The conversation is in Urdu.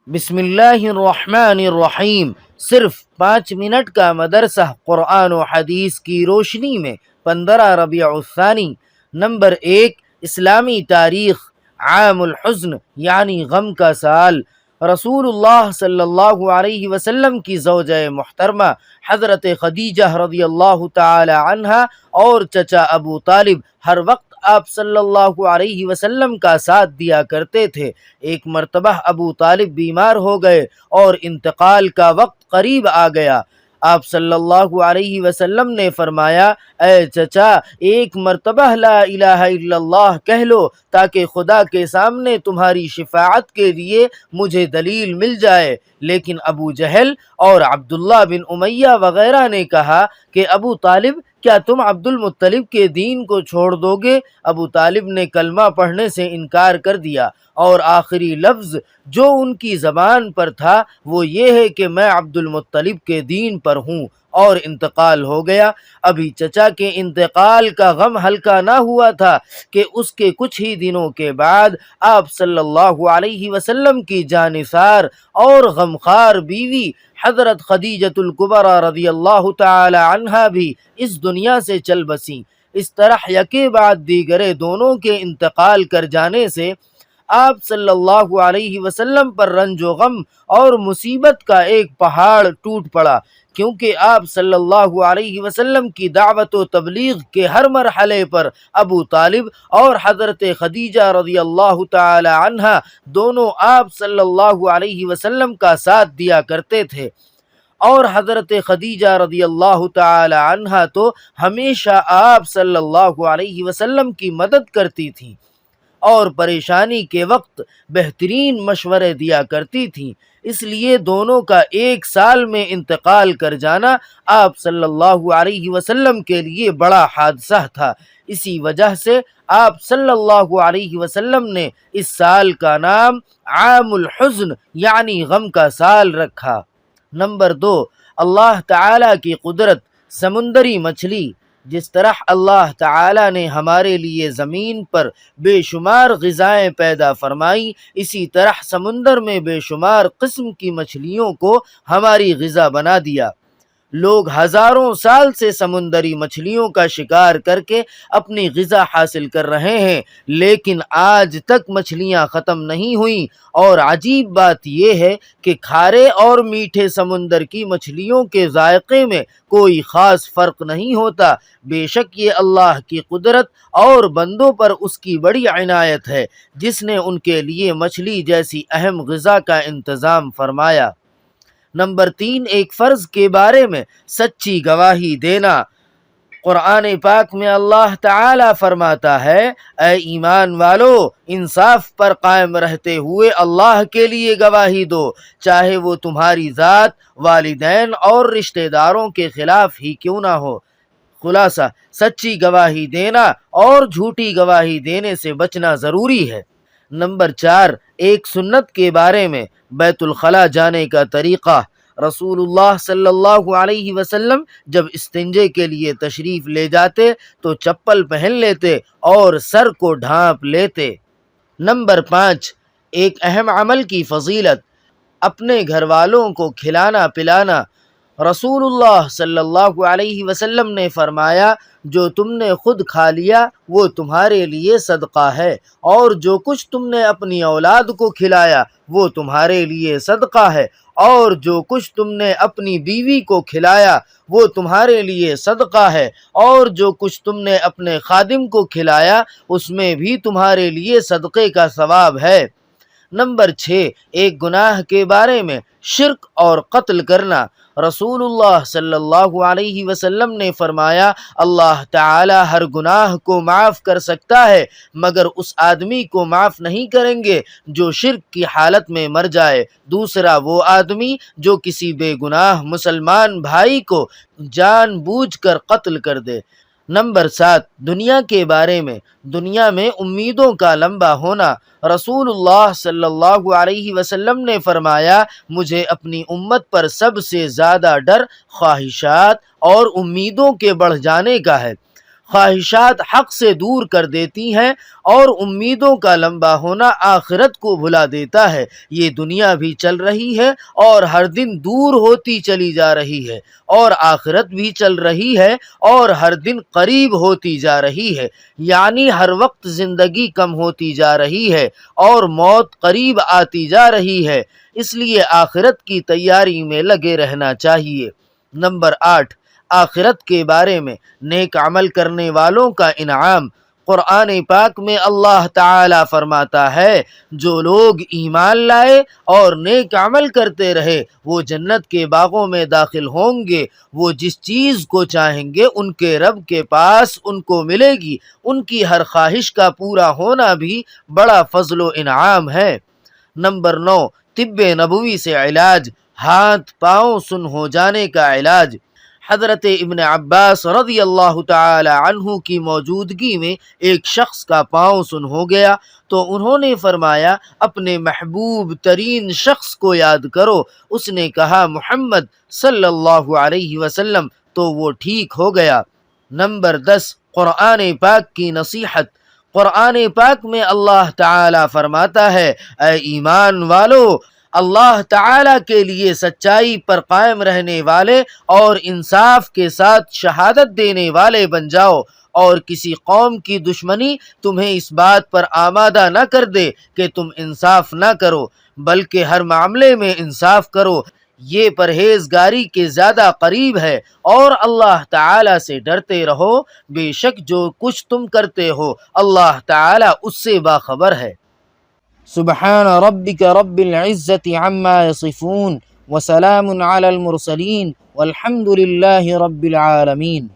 بسم اللہ الرحمن الرحیم۔ صرف 5 منٹ کا مدرسہ قرآن و حدیث کی روشنی میں 15 ربیع الثانی۔ نمبر 1، اسلامی تاریخ۔ عام الحزن یعنی غم کا سال۔ رسول اللہ صلی اللہ علیہ وسلم کی زوجہ محترمہ حضرت خدیجہ رضی اللہ تعالی عنہا اور چچا ابو طالب ہر وقت آپ صلی اللہ علیہ وسلم کا ساتھ دیا کرتے تھے۔ ایک مرتبہ ابو طالب بیمار ہو گئے اور انتقال کا وقت قریب آ گیا۔ آپ صلی اللہ علیہ وسلم نے فرمایا، اے چچا، ایک مرتبہ لا الہ الا اللہ کہہ لو تاکہ خدا کے سامنے تمہاری شفاعت کے لیے مجھے دلیل مل جائے۔ لیکن ابو جہل اور عبداللہ بن امیہ وغیرہ نے کہا کہ ابو طالب، کیا تم عبد المطلب کے دین کو چھوڑ دو گے؟ ابو طالب نے کلمہ پڑھنے سے انکار کر دیا اور آخری لفظ جو ان کی زبان پر تھا وہ یہ ہے کہ میں عبد المطلب کے دین پر ہوں، اور انتقال ہو گیا۔ ابھی چچا کے انتقال کا غم ہلکا نہ ہوا تھا کہ اس کے کچھ ہی دنوں کے بعد آپ صلی اللہ علیہ وسلم کی جانثار اور غمخوار بیوی حضرت خدیجۃ الکبریٰ رضی اللہ تعالی عنہا بھی اس دنیا سے چل بسیں۔ اس طرح یکے بعد دیگرے دونوں کے انتقال کر جانے سے آپ صلی اللہ علیہ وسلم پر رنج و غم اور مصیبت کا ایک پہاڑ ٹوٹ پڑا، کیونکہ آپ صلی اللہ علیہ وسلم کی دعوت و تبلیغ کے ہر مرحلے پر ابو طالب اور حضرت خدیجہ رضی اللہ تعالی عنہا دونوں آپ صلی اللہ علیہ وسلم کا ساتھ دیا کرتے تھے، اور حضرت خدیجہ رضی اللہ تعالی عنہا تو ہمیشہ آپ صلی اللہ علیہ وسلم کی مدد کرتی تھیں اور پریشانی کے وقت بہترین مشورے دیا کرتی تھیں۔ اس لیے دونوں کا ایک سال میں انتقال کر جانا آپ صلی اللہ علیہ وسلم کے لیے بڑا حادثہ تھا۔ اسی وجہ سے آپ صلی اللہ علیہ وسلم نے اس سال کا نام عام الحزن یعنی غم کا سال رکھا۔ نمبر 2، اللہ تعالیٰ کی قدرت۔ سمندری مچھلی۔ جس طرح اللہ تعالیٰ نے ہمارے لیے زمین پر بے شمار غذائیں پیدا فرمائیں، اسی طرح سمندر میں بے شمار قسم کی مچھلیوں کو ہماری غذا بنا دیا۔ لوگ ہزاروں سال سے سمندری مچھلیوں کا شکار کر کے اپنی غذا حاصل کر رہے ہیں، لیکن آج تک مچھلیاں ختم نہیں ہوئیں، اور عجیب بات یہ ہے کہ کھارے اور میٹھے سمندر کی مچھلیوں کے ذائقے میں کوئی خاص فرق نہیں ہوتا۔ بے شک یہ اللہ کی قدرت اور بندوں پر اس کی بڑی عنایت ہے، جس نے ان کے لیے مچھلی جیسی اہم غذا کا انتظام فرمایا۔ نمبر 3، ایک فرض کے بارے میں سچی گواہی دینا۔ قرآن پاک میں اللہ تعالی فرماتا ہے، اے ایمان والو، انصاف پر قائم رہتے ہوئے اللہ کے لیے گواہی دو، چاہے وہ تمہاری ذات، والدین اور رشتہ داروں کے خلاف ہی کیوں نہ ہو۔ خلاصہ، سچی گواہی دینا اور جھوٹی گواہی دینے سے بچنا ضروری ہے۔ نمبر 4، ایک سنت کے بارے میں بیت الخلاء جانے کا طریقہ۔ رسول اللہ صلی اللہ علیہ وسلم جب استنجے کے لیے تشریف لے جاتے تو چپل پہن لیتے اور سر کو ڈھانپ لیتے۔ نمبر 5، ایک اہم عمل کی فضیلت۔ اپنے گھر والوں کو کھلانا پلانا۔ رسول اللہ صلی اللہ علیہ وسلم نے فرمایا، جو تم نے خود کھا لیا وہ تمہارے لیے صدقہ ہے، اور جو کچھ تم نے اپنی اولاد کو کھلایا وہ تمہارے لیے صدقہ ہے، اور جو کچھ تم نے اپنی بیوی کو کھلایا وہ تمہارے لیے صدقہ ہے، اور جو کچھ تم نے اپنے خادم کو کھلایا اس میں بھی تمہارے لیے صدقے کا ثواب ہے۔ نمبر 6، ایک گناہ کے بارے میں شرک اور قتل کرنا۔ رسول اللہ صلی اللہ علیہ وسلم نے فرمایا، اللہ تعالی ہر گناہ کو معاف کر سکتا ہے مگر اس آدمی کو معاف نہیں کریں گے جو شرک کی حالت میں مر جائے۔ دوسرا وہ آدمی جو کسی بے گناہ مسلمان بھائی کو جان بوجھ کر قتل کر دے۔ نمبر 7، دنیا کے بارے میں۔ دنیا میں امیدوں کا لمبا ہونا۔ رسول اللہ صلی اللہ علیہ وسلم نے فرمایا، مجھے اپنی امت پر سب سے زیادہ ڈر خواہشات اور امیدوں کے بڑھ جانے کا ہے۔ خواہشات حق سے دور کر دیتی ہیں اور امیدوں کا لمبا ہونا آخرت کو بھلا دیتا ہے۔ یہ دنیا بھی چل رہی ہے اور ہر دن دور ہوتی چلی جا رہی ہے، اور آخرت بھی چل رہی ہے اور ہر دن قریب ہوتی جا رہی ہے، یعنی ہر وقت زندگی کم ہوتی جا رہی ہے اور موت قریب آتی جا رہی ہے۔ اس لیے آخرت کی تیاری میں لگے رہنا چاہیے۔ نمبر 8، آخرت کے بارے میں نیک عمل کرنے والوں کا انعام۔ قرآن پاک میں اللہ تعالی فرماتا ہے، جو لوگ ایمان لائے اور نیک عمل کرتے رہے وہ جنت کے باغوں میں داخل ہوں گے، وہ جس چیز کو چاہیں گے ان کے رب کے پاس ان کو ملے گی، ان کی ہر خواہش کا پورا ہونا بھی بڑا فضل و انعام ہے۔ نمبر 9، طب نبوی سے علاج، ہاتھ پاؤں سن ہو جانے کا علاج۔ حضرت ابن عباس رضی اللہ تعالی عنہ کی موجودگی میں ایک شخص کا پاؤں سن ہو گیا تو انہوں نے فرمایا، اپنے محبوب ترین شخص کو یاد کرو۔ اس نے کہا، محمد صلی اللہ علیہ وسلم، تو وہ ٹھیک ہو گیا۔ نمبر 10، قرآن پاک کی نصیحت۔ قرآن پاک میں اللہ تعالی فرماتا ہے، اے ایمان والو، اللہ تعالی کے لیے سچائی پر قائم رہنے والے اور انصاف کے ساتھ شہادت دینے والے بن جاؤ، اور کسی قوم کی دشمنی تمہیں اس بات پر آمادہ نہ کر دے کہ تم انصاف نہ کرو، بلکہ ہر معاملے میں انصاف کرو، یہ پرہیزگاری کے زیادہ قریب ہے، اور اللہ تعالی سے ڈرتے رہو، بے شک جو کچھ تم کرتے ہو اللہ تعالی اس سے باخبر ہے۔ سبحان ربك رب العزة عما يصفون وسلام على المرسلين والحمد لله رب العالمين۔